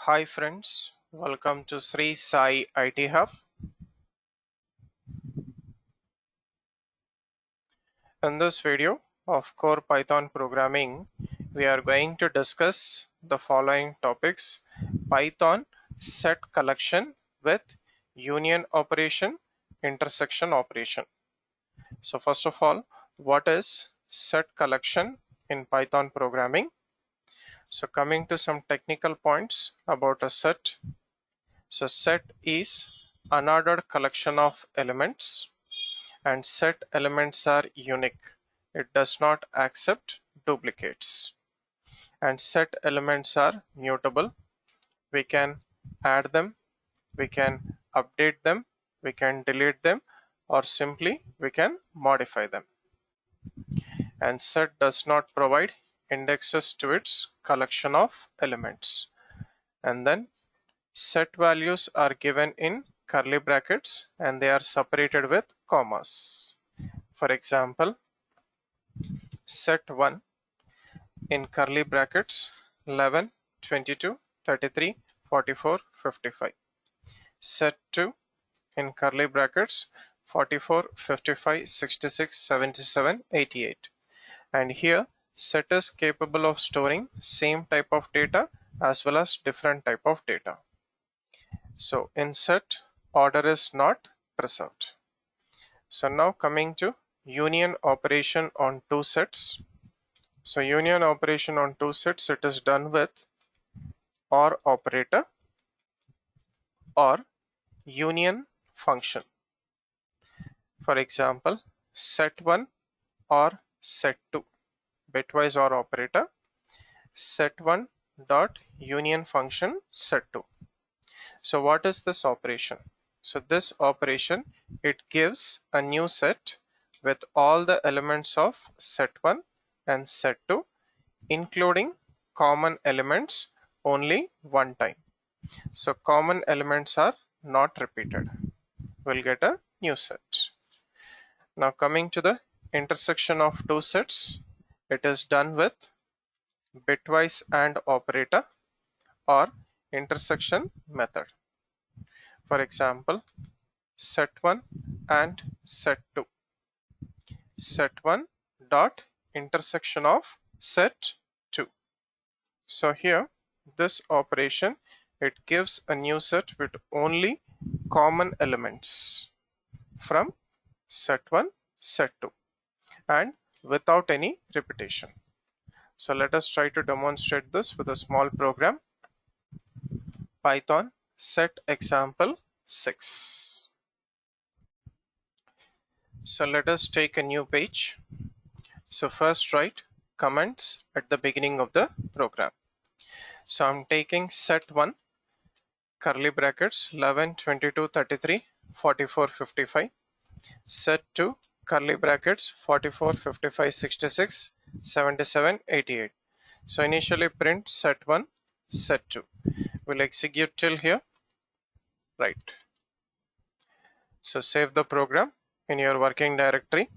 Hi friends, welcome to SriSai IT Hub. In this video of core Python programming, we are going to discuss the following topics: Python set collection with union operation, intersection operation. So first of all, what is set collection in Python programming? So coming to some technical points about a set. So set is unordered collection of elements, and set elements are unique. It does not accept duplicates. And set elements are mutable. We can add them, we can update them, we can delete them, or simply we can modify them. And set does not provide indexes to its collection of elements. And then set values are given in curly brackets and they are separated with commas. For example, set 1 in curly brackets 11, 22, 33, 44, 55. Set 2 in curly brackets 44, 55, 66, 77, 88. And here set is capable of storing same type of data as well as different type of data. So in set, order is not preserved. So now coming to union operation on two sets. So union operation on two sets, it is done with OR operator or union function. For example, set 1 or set 2, bitwise OR operator, set 1 dot union function set 2. So what is this operation? So this operation, it gives a new set with all the elements of set 1 and set 2, including common elements only one time. So common elements are not repeated. We'll get a new set. Now coming to the intersection of two sets, it is done with bitwise AND operator or intersection method. For example, set 1 and set 2. Set 1 dot intersection of set 2. So here this operation, it gives a new set with only common elements from set 1, set 2 and without any repetition. So let us try to demonstrate this with a small program. Python set example 6. So let us take a new page. So first write comments at the beginning of the program. So I'm taking set 1 curly brackets 11, 22, 33, 44, 55. Set 2 curly brackets 44, 55, 66, 77, 88. So initially print set 1, set 2. We'll execute till here. Right. So save the program in your working directory.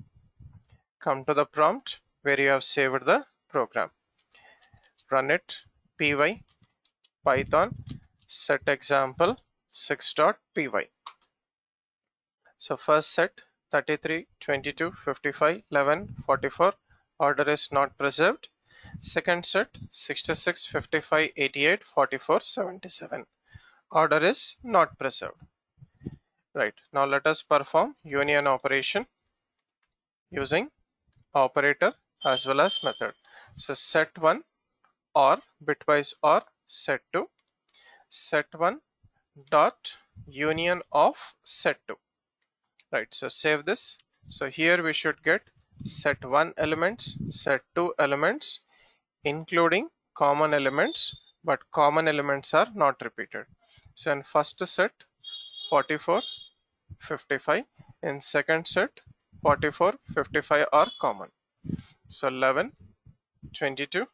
Come to the prompt where you have saved the program. Run it py python set example 6.py. So first set 33, 22, 55, 11, 44. Order is not preserved. Second set 66, 55, 88, 44, 77. Order is not preserved. Right. Now let us perform union operation using operator as well as method. So set 1 or bitwise or set 2. Set 1 dot union of set 2. Right. So save this. So here we should get set 1 elements, set 2 elements, including common elements, but common elements are not repeated. So in first set 44, 55. In second set 44, 55 are common. So 11, 22,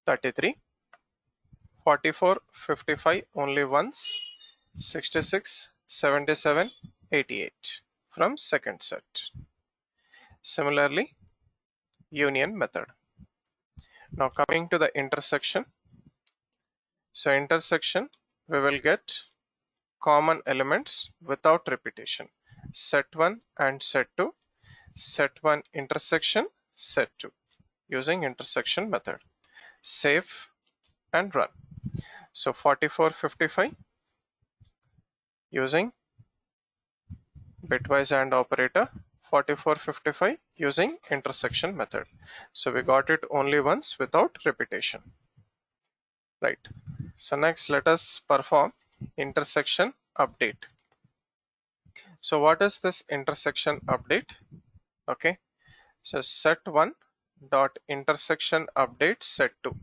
33, 44, 55 only once, 66, 77, 88 from second set. Similarly, union method. Now coming to the intersection. So intersection, we will get common elements without repetition. Set 1 and set 2. Set 1 intersection, set 2 using intersection method. Save and run. So 4455 using bitwise AND operator, 4455 using intersection method. So we got it only once without repetition. Right. So next let us perform intersection update. So what is this intersection update? Okay. So set 1 dot intersection update set 2.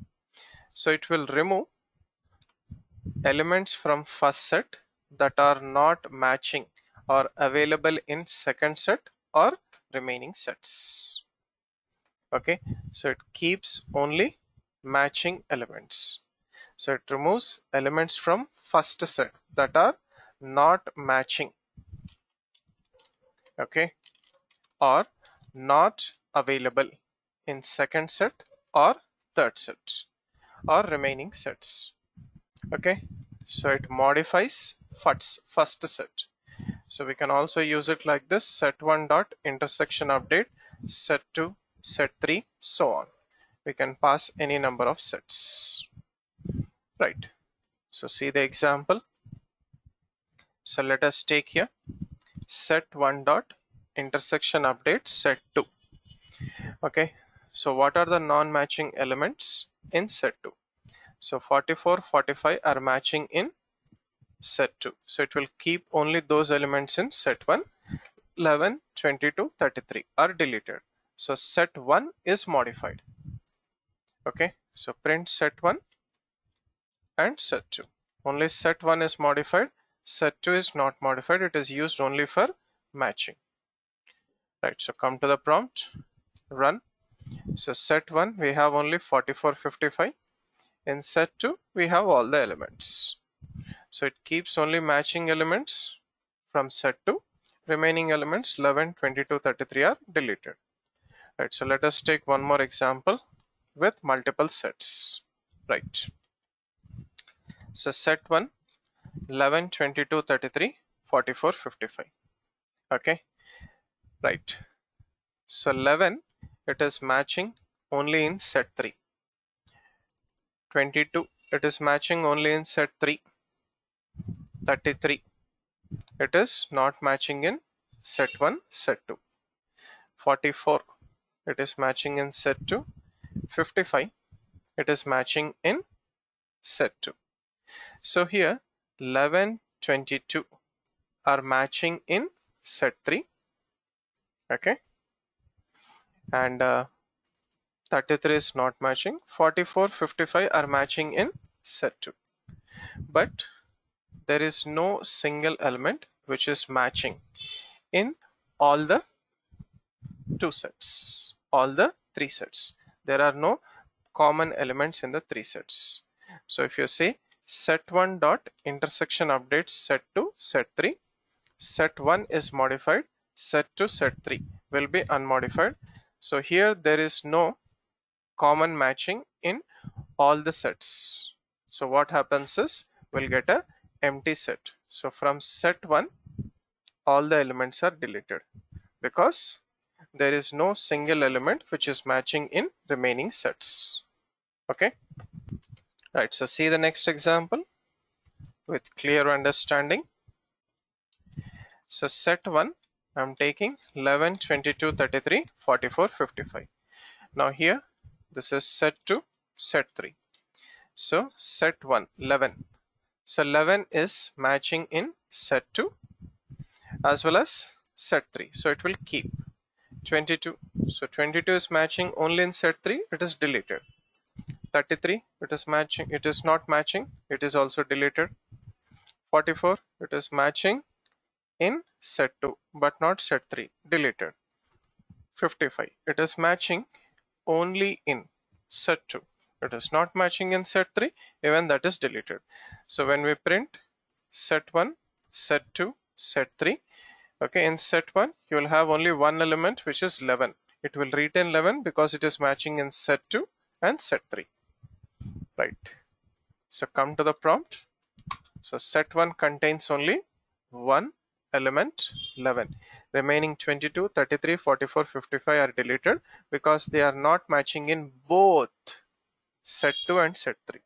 So it will remove elements from first set that are not matching or available in second set or remaining sets. Okay, so it keeps only matching elements. So it removes elements from first set that are not matching, okay, or not available in second set or third set or remaining sets. Okay, so it modifies first set. So we can also use it like this: set 1 dot intersection update set 2 set 3 so on. We can pass any number of sets. Right, so see the example. So let us take here set 1 dot intersection update set 2. Okay, so what are the non-matching elements in set 2? So 44 45 are matching in set 2, so it will keep only those elements in set 1. 11 22 33 are deleted, so set 1 is modified. Okay, so print set 1 and set 2. Only set 1 is modified, set 2 is not modified, it is used only for matching. Right, so come to the prompt, run. So set 1 we have only 44 55. In set 2 we have all the elements, so it keeps only matching elements from set 2. Remaining elements 11 22 33 are deleted. Right, so let us take one more example with multiple sets. Right, so set 1 11 22 33 44 55. Okay, right, so 11 it is matching only in set 3. 22 it is matching only in set 3. 33 it is not matching in set 1 set 2. 44 it is matching in set 2. 55 it is matching in set 2. So here 11 22 are matching in set 3. Okay, and 33 is not matching. 44 55 are matching in set 2, but there is no single element which is matching in all the 2 sets, all the 3 sets. There are no common elements in the 3 sets. So if you say set 1 dot intersection update set 2 set 3, set 1 is modified, set 2 set 3 will be unmodified. So here there is no common matching in all the sets. So what happens is we'll get a empty set. So from set 1 all the elements are deleted because there is no single element which is matching in remaining sets. Okay, right, so see the next example with clear understanding. So set 1 I'm taking 11 22 33 44 55. Now here this is set 2 set 3. So set 1 11, so 11 is matching in set 2 as well as set 3, so it will keep. 22, so 22 is matching only in set 3, it is deleted. 33 it is matching, it is not matching, it is also deleted. 44 it is matching in set 2 but not set 3, deleted. 55 it is matching only in set 2, it is not matching in set 3, even that is deleted. So when we print set 1 set 2 set 3, okay, in set 1 you will have only one element which is 11. It will retain 11 because it is matching in set 2 and set 3. Right, So come to the prompt. So set 1 contains only one element 11. Remaining 22, 33, 44, 55 are deleted because they are not matching in both set 2 and set 3.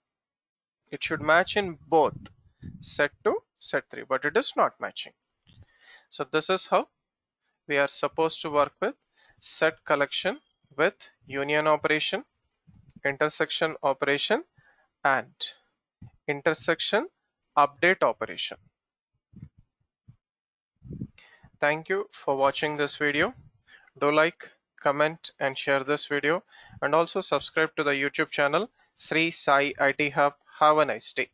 It should match in both set 2, set 3, but it is not matching. So this is how we are supposed to work with set collection with union operation, intersection operation, and intersection update operation. Thank you for watching this video. Do like, comment, and share this video, and also subscribe to the YouTube channel Sri Sai IT Hub. Have a nice day.